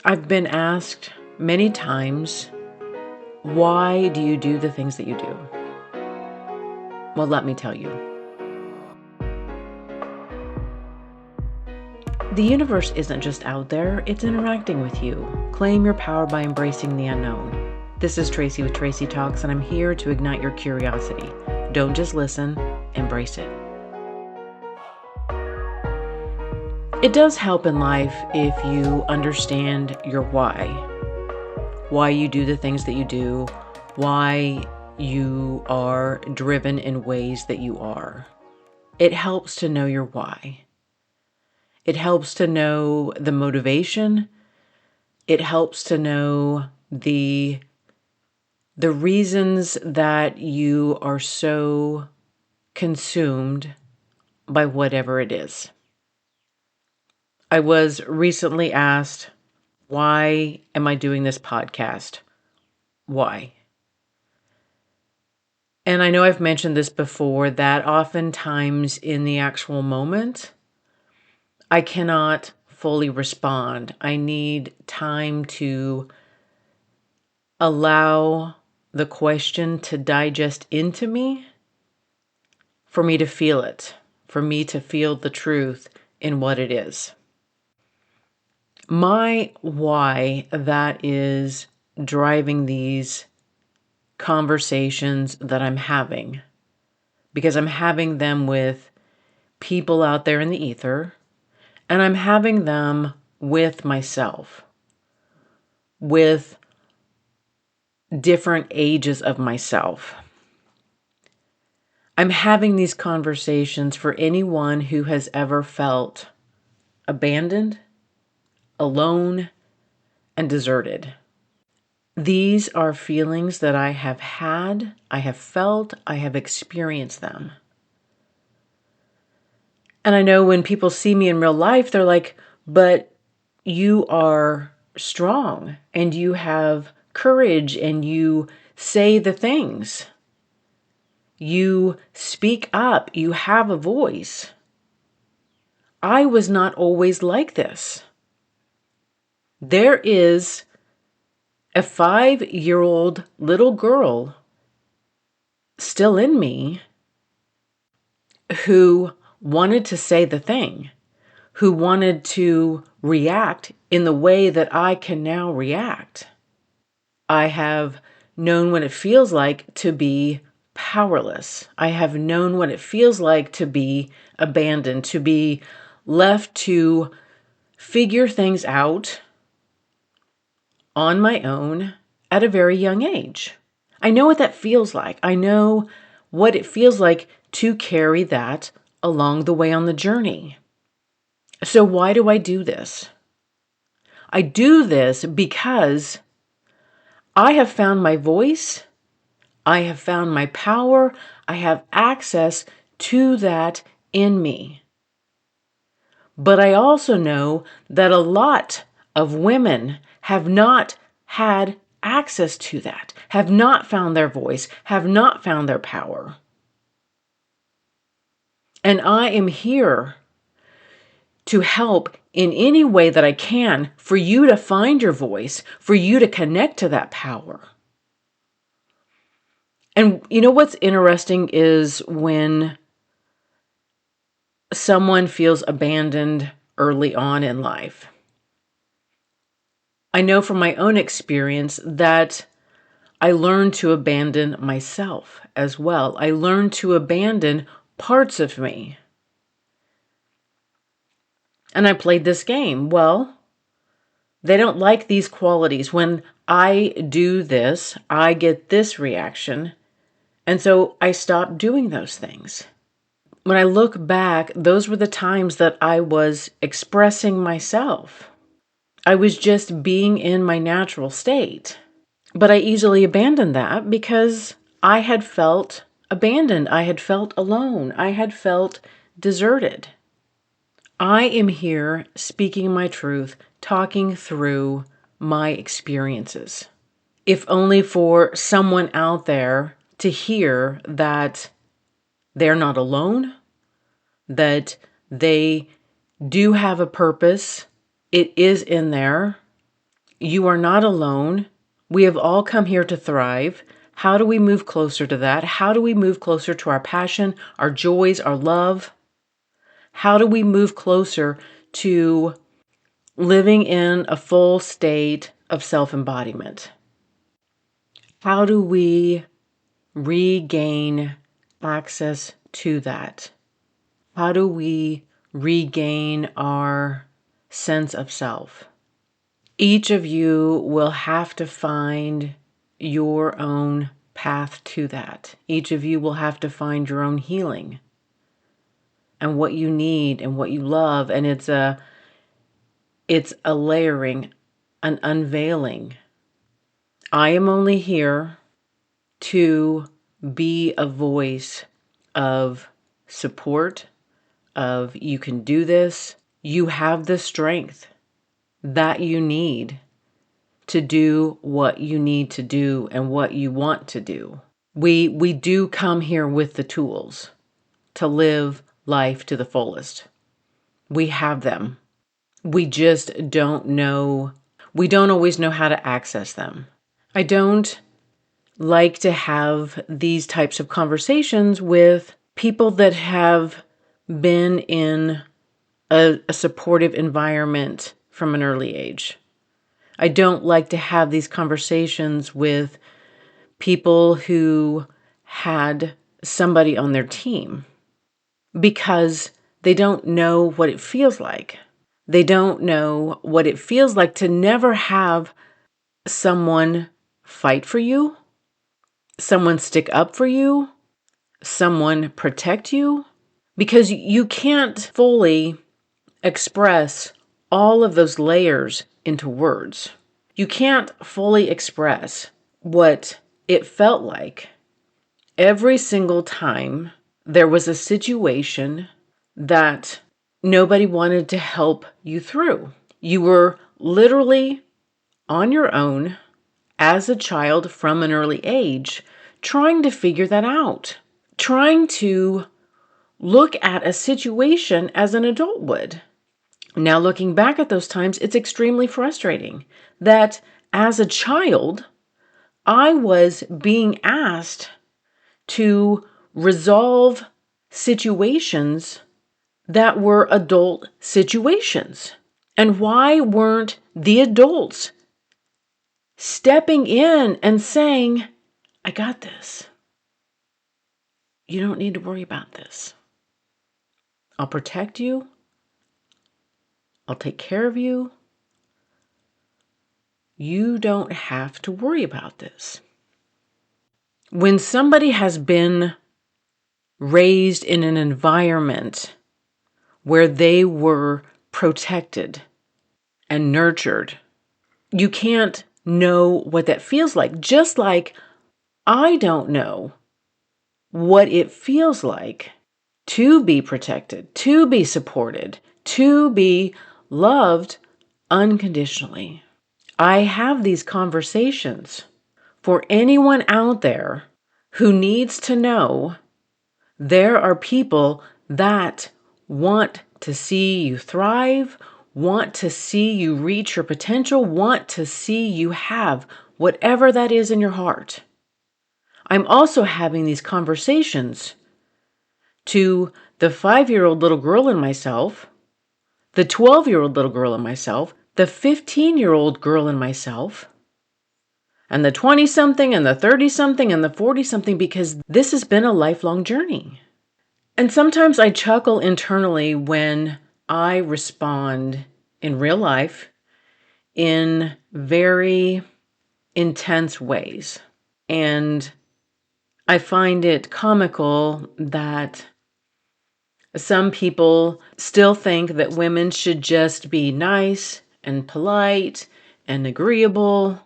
I've been asked many times, why do you do the things that you do? Well, let me tell you. The universe isn't just out there, it's interacting with you. Claim your power by embracing the unknown. This is Tracy with Tracy Talks, and I'm here to ignite your curiosity. Don't just listen, embrace it. It does help in life if you understand your why you do the things that you do, why you are driven in ways that you are. It helps to know your why. It helps to know the motivation. It helps to know the reasons that you are so consumed by whatever it is. I was recently asked, why am I doing this podcast? Why? And I know I've mentioned this before, that oftentimes in the actual moment, I cannot fully respond. I need time to allow the question to digest into me, for me to feel it, for me to feel the truth in what it is. My why that is driving these conversations that I'm having, because I'm having them with people out there in the ether, and I'm having them with myself, with different ages of myself. I'm having these conversations for anyone who has ever felt abandoned, alone, and deserted. These are feelings that I have had, I have felt, I have experienced them. And I know when people see me in real life, they're like, but you are strong and you have courage and you say the things. You speak up, you have a voice. I was not always like this. There is a 5-year-old little girl still in me who wanted to say the thing, who wanted to react in the way that I can now react. I have known what it feels like to be powerless. I have known what it feels like to be abandoned, to be left to figure things out on my own at a very young age. I know what that feels like. I know what it feels like to carry that along the way on the journey. So why do I do this? I do this because I have found my voice. I have found my power. I have access to that in me. But I also know that a lot of women have not had access to that, have not found their voice, have not found their power. And I am here to help in any way that I can for you to find your voice, for you to connect to that power. And you know what's interesting is when someone feels abandoned early on in life. I know from my own experience that I learned to abandon myself as well. I learned to abandon parts of me. And I played this game. Well, they don't like these qualities. When I do this, I get this reaction. And so I stopped doing those things. When I look back, those were the times that I was expressing myself. I was just being in my natural state. But I easily abandoned that because I had felt abandoned. I had felt alone. I had felt deserted. I am here speaking my truth, talking through my experiences. If only for someone out there to hear that they're not alone, that they do have a purpose. It is in there. You are not alone. We have all come here to thrive. How do we move closer to that? How do we move closer to our passion, our joys, our love? How do we move closer to living in a full state of self-embodiment? How do we regain access to that? How do we regain our sense of self? Each of you will have to find your own path to that. Each of you will have to find your own healing and what you need and what you love. And it's a layering, an unveiling. I am only here to be a voice of support, of you can do this. You have the strength that you need to do what you need to do and what you want to do. We do come here with the tools to live life to the fullest. We have them. We just don't know. We don't always know how to access them. I don't like to have these types of conversations with people that have been in a supportive environment from an early age. I don't like to have these conversations with people who had somebody on their team because they don't know what it feels like. They don't know what it feels like to never have someone fight for you, someone stick up for you, someone protect you, because you can't fully express all of those layers into words. You can't fully express what it felt like every single time there was a situation that nobody wanted to help you through. You were literally on your own as a child from an early age, trying to figure that out, trying to look at a situation as an adult would. Now, looking back at those times, it's extremely frustrating that as a child, I was being asked to resolve situations that were adult situations. And why weren't the adults stepping in and saying, I got this. You don't need to worry about this. I'll protect you. I'll take care of you. You don't have to worry about this. When somebody has been raised in an environment where they were protected and nurtured, you can't know what that feels like. Just like I don't know what it feels like to be protected, to be supported, to be loved unconditionally. I have these conversations for anyone out there who needs to know there are people that want to see you thrive, want to see you reach your potential, want to see you have whatever that is in your heart. I'm also having these conversations to the 5-year-old little girl in myself, the 12-year-old little girl in myself, the 15-year-old girl in myself, and the 20-something and the 30-something and the 40-something, because this has been a lifelong journey. And sometimes I chuckle internally when I respond in real life in very intense ways. And I find it comical that some people still think that women should just be nice and polite and agreeable.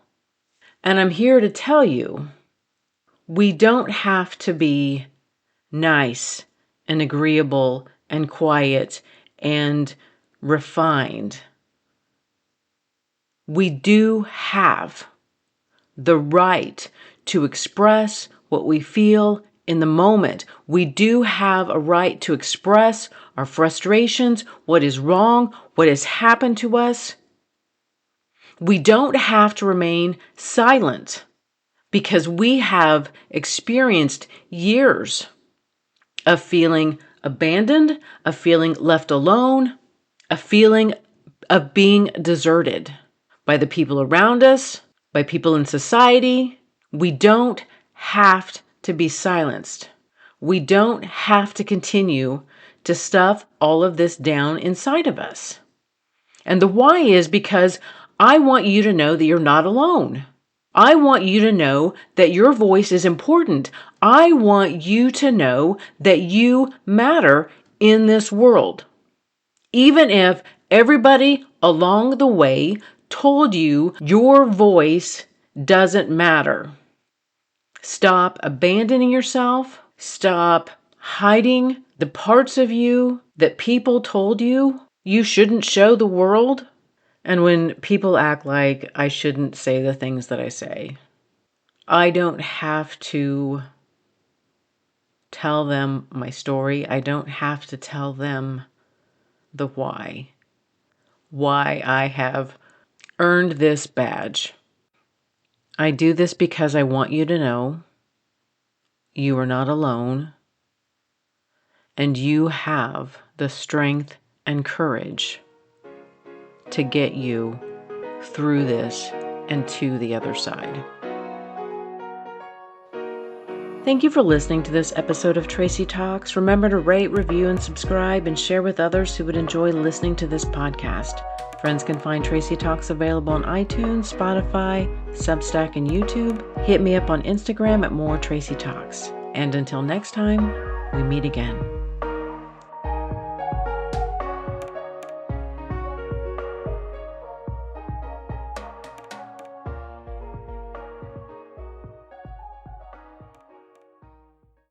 And I'm here to tell you, we don't have to be nice and agreeable and quiet and refined. We do have the right to express what we feel in the moment. We do have a right to express our frustrations, what is wrong, what has happened to us. We don't have to remain silent because we have experienced years of feeling abandoned, of feeling left alone, a feeling of being deserted by the people around us, by people in society. We don't have to be silenced. We don't have to continue to stuff all of this down inside of us. And the why is because I want you to know that you're not alone. I want you to know that your voice is important. I want you to know that you matter in this world. Even if everybody along the way told you your voice doesn't matter. Stop abandoning yourself. Stop hiding the parts of you that people told you shouldn't show the world. And when people act like I shouldn't say the things that I say, I don't have to tell them my story. I don't have to tell them the why I have earned this badge. I do this because I want you to know you are not alone and you have the strength and courage to get you through this and to the other side. Thank you for listening to this episode of Tracy Talks. Remember to rate, review, and subscribe and share with others who would enjoy listening to this podcast. Friends can find Tracy Talks available on iTunes, Spotify, Substack, and YouTube. Hit me up on Instagram at More Tracy Talks. And until next time, we meet again.